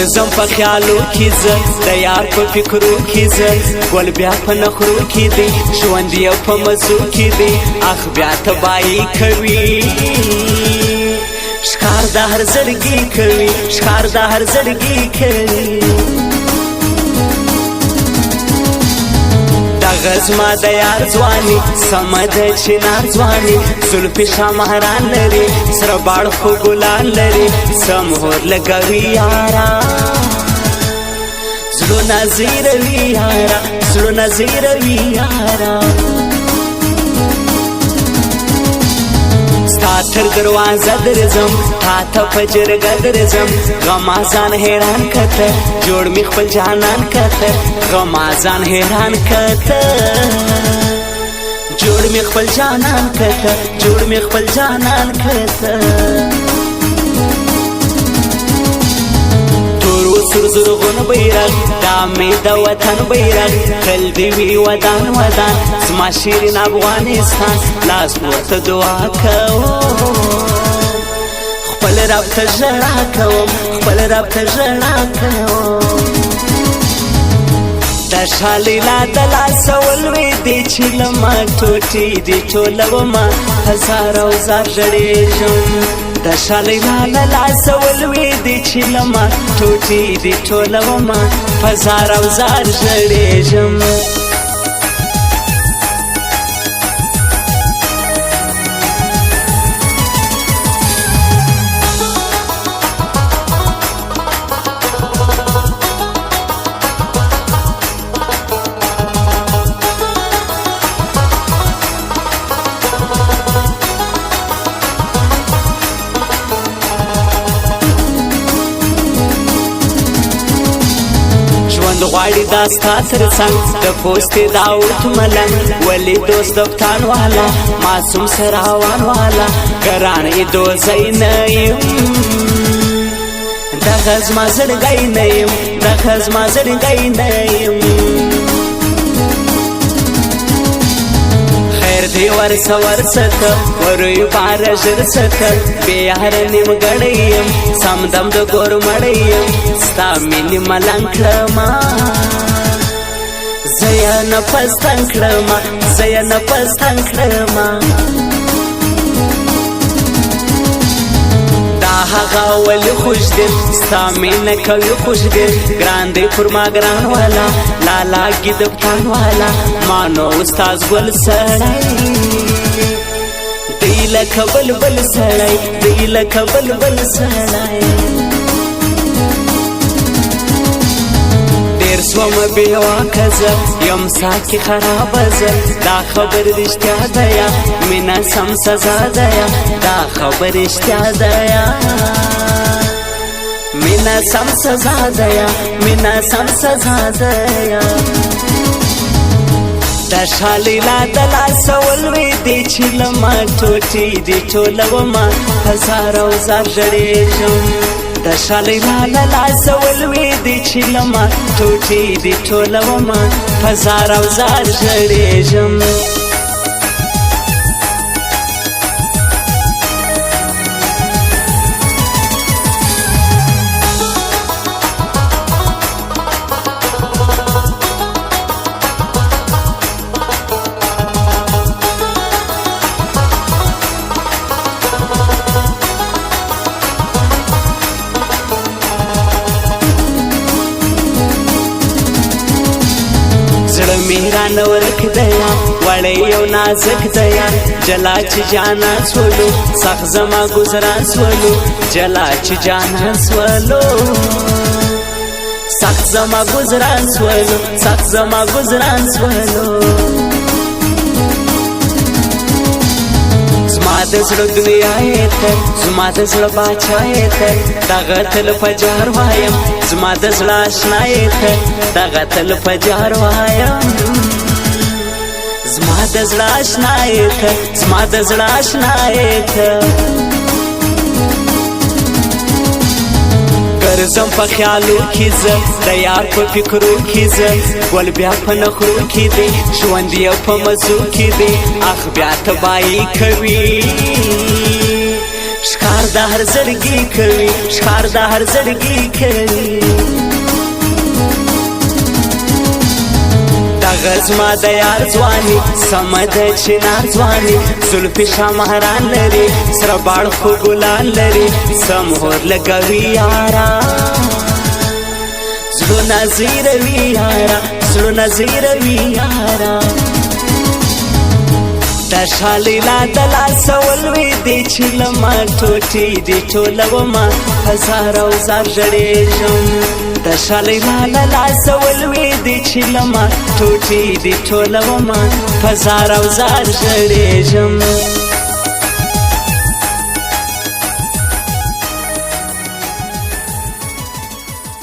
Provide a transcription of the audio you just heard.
ګرځم په خیالو کې زه د یار په فکرو کې زه ګل بیا په نخرو کې دی ژوند یو په مزو کې دی اخ بیا تباهي کوي ښکار د هر زړګي کوي ښکار د هر زړګي کوي غزما د یار ځواني سمه د چنار ځواني زلفې شمهران لري سره باړ خو ګلان لري سمهور لګوي یارا زړونه زیروي یارا زړونه زیروي یارا ستا تر دروازه درځم تا ته په جرګه درځم غما ځان حیران کته جوړ مې خپل جانان کته غما ځان حیران کته جوړ مې خپل جانان کته جوړ مې خپل جانان کته سر زرغون بیرغ دا می د وطن بیرغ تل دی وی ودان ودان زما شیرین افغانستان لاس ورته دعا کوم خپل رب ته ژړا کوم خپل رب ته ژړا کوم د شالیلا د لاسه ولوې دی چې له ما ټوټې دي ټولومه هزاره وزار ژړېږم د شالیلا له لاسه ولوې دی چې له ما ټوټې دي ټولومه هزاره وزار ژړېږم غواړي دا ستا تر څنګ د پوستې دا اوت ملنګ ولې دوست دفتان والا معصوم سراوان والا ګرانې دوزی نه یم دغه زما زړګی نه یم دغه زما زړګی نه یم دی ورسه ورسه که وروی باره ژر سکه بېیاره نیمګړی یم سمدم د ګور مړی یم ستا مینې ملنګ کړمه زه یې نفس تنګ کړمه زه یې نفس تنګ کړمه هغه ولې خوش دی ستا مینه کوي خوش دی ګران دی پر ما ګران والا لالا ګیدبتان والا مانو استاز ګل سړی دی لکه بلبل سړی دی لکه بلبل سړی ډېر سومه بېواکه زه یم ساکي خرابه زه دا خبر رښتیا ده یا مینه سم سزا ده یا دا خبر رښتیا ده یا مینه سم سزا ده یا مینه سم سزا ده یا د شالیلا د لاسه ولوې دی چې له ما ټوټې دي ټولومه هزاره وزار ژړېږم د شالیلا له لاسه ولوې دی چې له ما ټوټې دي ټولومه هزاره وزار ژړېږم میران ورک دیا وړی یو نازک دیا جلا چې جانا سولو سخت زما گزران سولو جلا چې جانا سولو سخت زما گزران سولو سخت زما گزران سولو زما د زړه دنیا یې ته زما د زړه باچا یې ته دغه تل په جار وایم زما د زړه اشنا یې ته دغه تل په جار وایم زما د زړه اشنا یې ته زما د زړه اشنا یې ته ګرځم په خیالو کې زه د یار په فکرو کې زه ګل بیا په نخرو کې دی ژوند یو په مزو کې دی اخ بیا تباهي کوي شکار د هر زړګي کوي شکار د هر زړګي کوي غزما د یار ځواني سمه د چنار ځواني زلفې شمهران لري سره باړ خو ګلان لري سمهور لګوي یارا زړونه زیروي یارا زړونه زیروي یارا دا شالیلا د لاسه ولوي دی چې له ما ټوټې دي ټولومه هزار او زار ژړېږم دا شالیلا له لاسه ولوي دی چې له ما ټوټې دي ټولومه هزار او زار ژړېږم